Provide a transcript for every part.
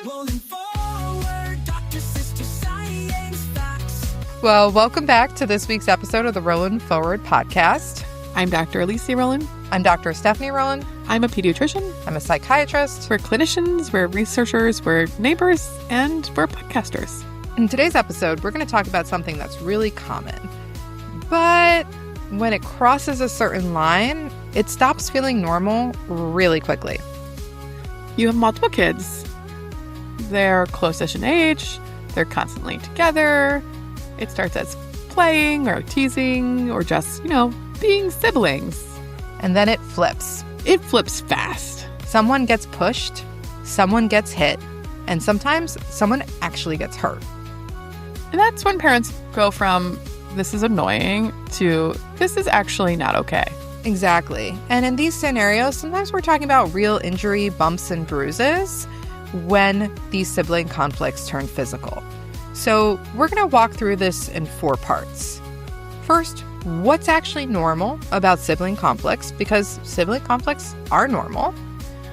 Rolling forward, Dr. Sister Science Facts. Well, welcome back to this week's episode of the Rolling Forward podcast. I'm Dr. Alicia Rolin. I'm Dr. Stephanie Rolin. I'm a pediatrician. I'm a psychiatrist. We're clinicians, we're researchers, we're neighbors, and we're podcasters. In today's episode, we're going to talk about something that's really common. But when it crosses a certain line, it stops feeling normal really quickly. You have multiple kids. They're close-ish in age. They're constantly together. It starts as playing or teasing or just, being siblings. And then it flips. It flips fast. Someone gets pushed, someone gets hit, and sometimes someone actually gets hurt. And that's when parents go from, this is annoying, to, this is actually not okay. Exactly. And in these scenarios, sometimes we're talking about real injury, bumps, and bruises when these sibling conflicts turn physical. So we're going to walk through this in 4 parts. First, what's actually normal about sibling conflicts, because sibling conflicts are normal.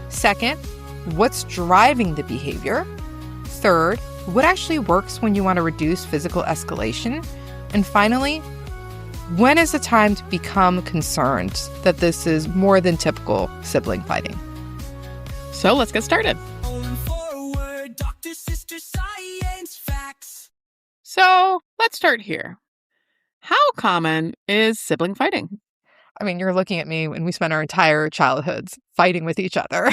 Second, what's driving the behavior. Third, what actually works when you want to reduce physical escalation. And finally, when is the time to become concerned that this is more than typical sibling fighting? So let's get started. Rolling forward, Dr. Sister Science Facts. So let's start here. How common is sibling fighting? I mean, you're looking at me when we spent our entire childhoods fighting with each other.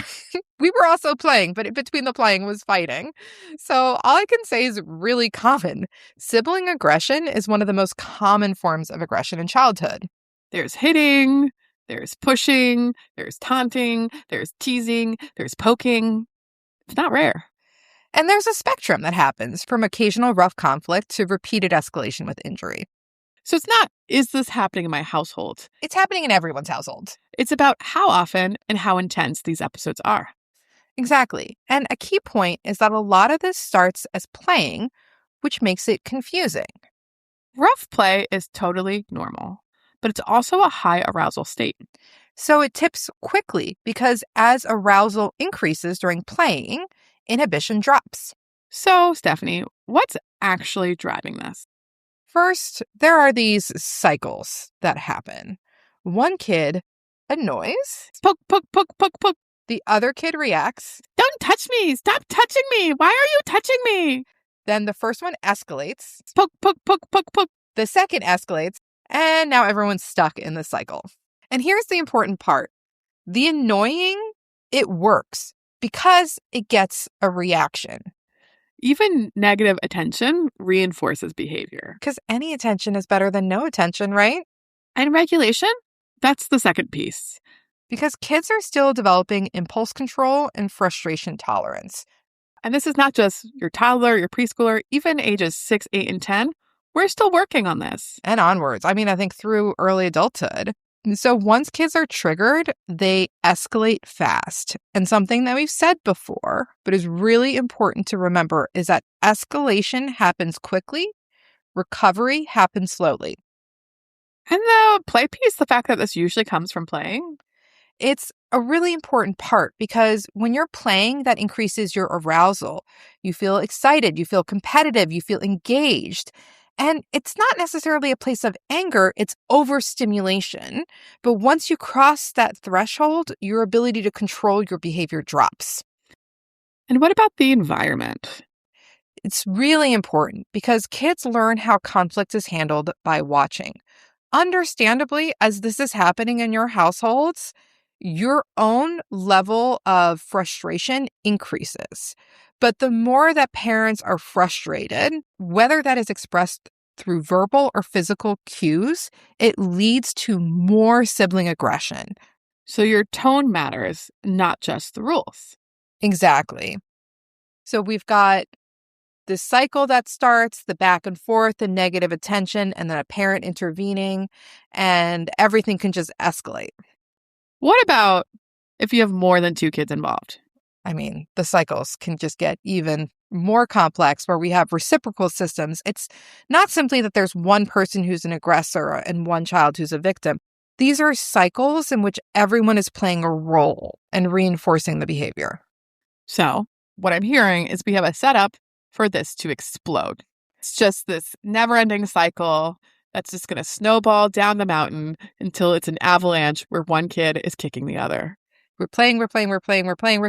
We were also playing, but between the playing was fighting. So all I can say is really common. Sibling aggression is one of the most common forms of aggression in childhood. There's hitting, there's pushing, there's taunting, there's teasing, there's poking. It's not rare. And there's a spectrum that happens from occasional rough conflict to repeated escalation with injury. So it's not, is this happening in my household? It's happening in everyone's household. It's about how often and how intense these episodes are. Exactly. And a key point is that a lot of this starts as playing, which makes it confusing. Rough play is totally normal, but it's also a high arousal state. So it tips quickly because as arousal increases during playing, inhibition drops. So, Stephanie, what's actually driving this? First, there are these cycles that happen. One kid annoys. Poke, poke, poke, poke, poke. The other kid reacts. Don't touch me. Stop touching me. Why are you touching me? Then the first one escalates. Poke, poke, poke, poke, poke. The second escalates. And now everyone's stuck in the cycle. And here's the important part. The annoying, it works because it gets a reaction. Even negative attention reinforces behavior. Because any attention is better than no attention, right? And regulation? That's the second piece. Because kids are still developing impulse control and frustration tolerance. And this is not just your toddler, your preschooler, even ages 6, 8, and 10. We're still working on this. And onwards. I mean, I think through early adulthood. So once kids are triggered, they escalate fast. And something that we've said before, but is really important to remember, is that escalation happens quickly, recovery happens slowly. And the play piece, the fact that this usually comes from playing, it's a really important part because when you're playing, that increases your arousal. You feel excited, you feel competitive, you feel engaged. And it's not necessarily a place of anger, it's overstimulation. But once you cross that threshold, your ability to control your behavior drops. And what about the environment? It's really important because kids learn how conflict is handled by watching. Understandably, as this is happening in your households, your own level of frustration increases. But the more that parents are frustrated, whether that is expressed through verbal or physical cues, it leads to more sibling aggression. So your tone matters, not just the rules. Exactly. So we've got this cycle that starts, the back and forth, the negative attention, and then a parent intervening, and everything can just escalate. What about if you have more than 2 kids involved? I mean, the cycles can just get even more complex where we have reciprocal systems. It's not simply that there's one person who's an aggressor and one child who's a victim. These are cycles in which everyone is playing a role and reinforcing the behavior. So what I'm hearing is we have a setup for this to explode. It's just this never-ending cycle that's just going to snowball down the mountain until it's an avalanche where one kid is kicking the other. We're playing, we're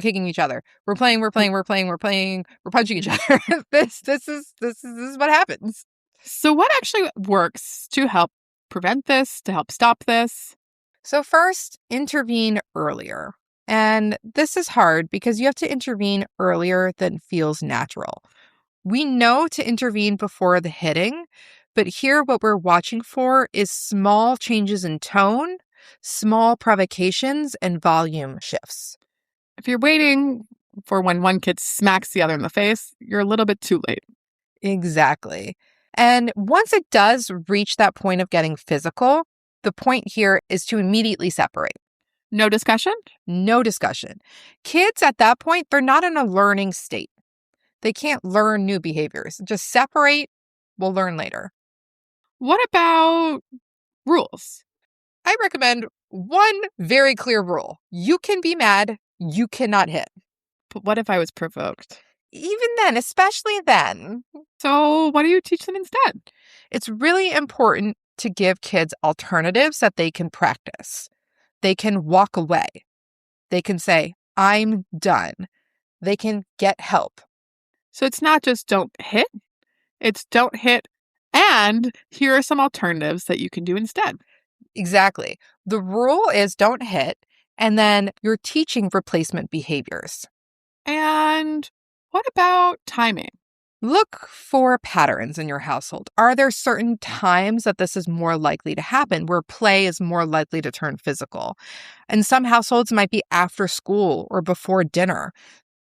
kicking each other. We're playing, we're punching each other. This is what happens. So what actually works to help prevent this, to help stop this? So first, intervene earlier. And this is hard because you have to intervene earlier than feels natural. We know to intervene before the hitting, but here what we're watching for is small changes in tone, small provocations, and volume shifts. If you're waiting for when one kid smacks the other in the face, you're a little bit too late. Exactly. And once it does reach that point of getting physical, the point here is to immediately separate. No discussion? No discussion. Kids at that point, they're not in a learning state. They can't learn new behaviors. Just separate. We'll learn later. What about rules? I recommend one very clear rule. You can be mad. You cannot hit. But what if I was provoked? Even then, especially then. So what do you teach them instead? It's really important to give kids alternatives that they can practice. They can walk away. They can say, I'm done. They can get help. So it's not just don't hit, it's don't hit, and here are some alternatives that you can do instead. Exactly. The rule is don't hit, and then you're teaching replacement behaviors. And what about timing? Look for patterns in your household. Are there certain times that this is more likely to happen, where play is more likely to turn physical? And some households might be after school or before dinner.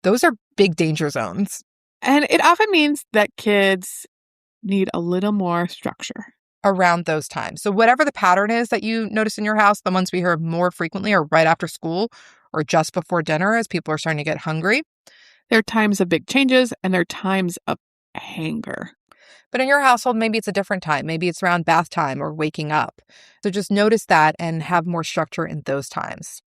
Those are big danger zones. And it often means that kids need a little more structure Around those times. So whatever the pattern is that you notice in your house, the ones we hear more frequently are right after school or just before dinner as people are starting to get hungry. There are times of big changes and there are times of anger. But in your household, maybe it's a different time. Maybe it's around bath time or waking up. So just notice that and have more structure in those times.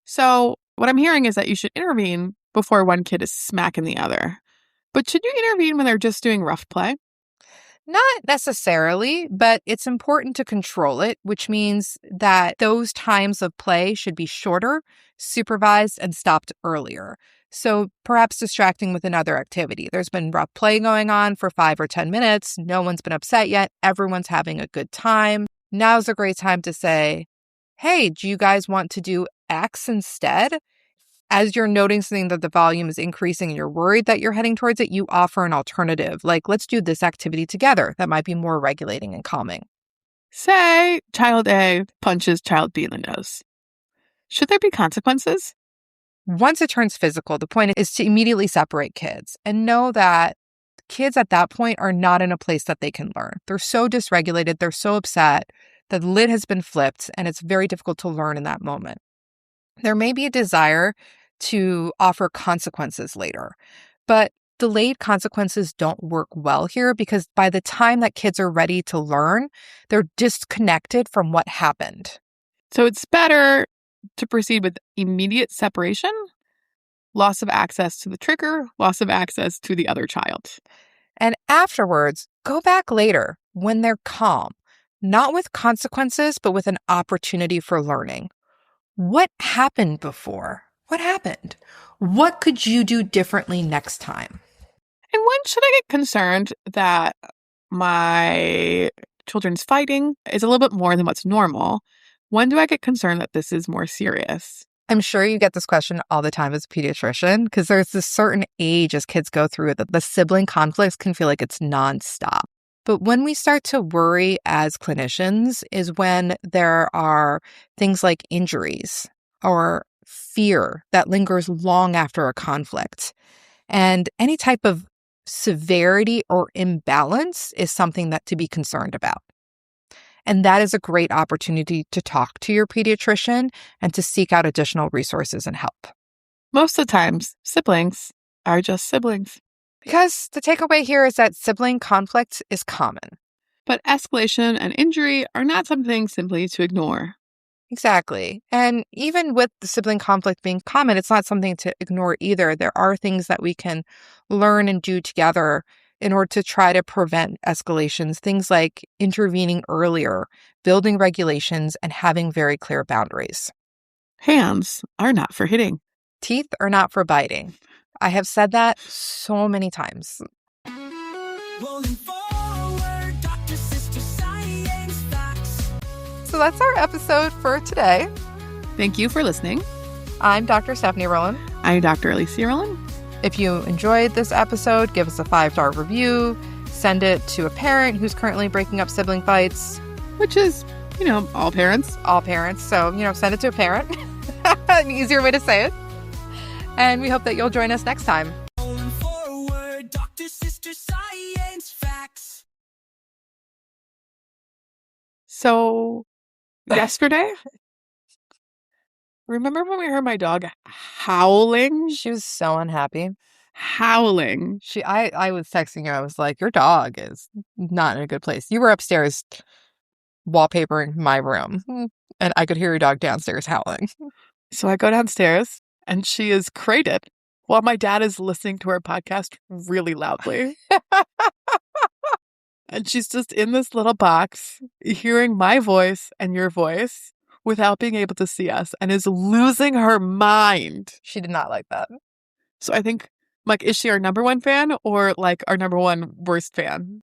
So what I'm hearing is that you should intervene before one kid is smacking the other. But should you intervene when they're just doing rough play? Not necessarily, but it's important to control it, which means that those times of play should be shorter, supervised, and stopped earlier. So perhaps distracting with another activity. There's been rough play going on for 5 or 10 minutes. No one's been upset yet. Everyone's having a good time. Now's a great time to say, hey, do you guys want to do X instead? As you're noticing that the volume is increasing and you're worried that you're heading towards it, you offer an alternative. Like, let's do this activity together. That might be more regulating and calming. Say child A punches child B in the nose. Should there be consequences? Once it turns physical, the point is to immediately separate kids and know that kids at that point are not in a place that they can learn. They're so dysregulated, they're so upset, the lid has been flipped, and it's very difficult to learn in that moment. There may be a desire to offer consequences later, but delayed consequences don't work well here because by the time that kids are ready to learn, they're disconnected from what happened. So it's better to proceed with immediate separation, loss of access to the trigger, loss of access to the other child. And afterwards, go back later when they're calm, not with consequences, but with an opportunity for learning. What happened before? What happened? What could you do differently next time? And when should I get concerned that my children's fighting is a little bit more than what's normal? When do I get concerned that this is more serious? I'm sure you get this question all the time as a pediatrician because there's this certain age as kids go through that the sibling conflicts can feel like it's nonstop. But when we start to worry as clinicians is when there are things like injuries or fear that lingers long after a conflict. And any type of severity or imbalance is something that to be concerned about. And that is a great opportunity to talk to your pediatrician and to seek out additional resources and help. Most of the times, siblings are just siblings. Because the takeaway here is that sibling conflict is common. But escalation and injury are not something simply to ignore. Exactly. And even with the sibling conflict being common, it's not something to ignore either. There are things that we can learn and do together in order to try to prevent escalations, things like intervening earlier, building regulations, and having very clear boundaries. Hands are not for hitting. Teeth are not for biting. I have said that so many times. Rolling forward, Dr. Sister Science Facts. So that's our episode for today. Thank you for listening. I'm Dr. Stephanie Rolin. I'm Dr. Alicia Rolin. If you enjoyed this episode, give us a 5-star review. Send it to a parent who's currently breaking up sibling fights. Which is, all parents. All parents. So, send it to a parent. An easier way to say it. And we hope that you'll join us next time. Rolling forward, Dr. Sister Science Facts. So, yesterday, remember when we heard my dog howling? She was so unhappy. Howling. I was texting you. I was like, your dog is not in a good place. You were upstairs wallpapering my room, and I could hear your dog downstairs howling. So I go downstairs, and she is crated while my dad is listening to our podcast really loudly. And she's just in this little box, hearing my voice and your voice without being able to see us, and is losing her mind. She did not like that. So I think, is she our number one fan or our number one worst fan?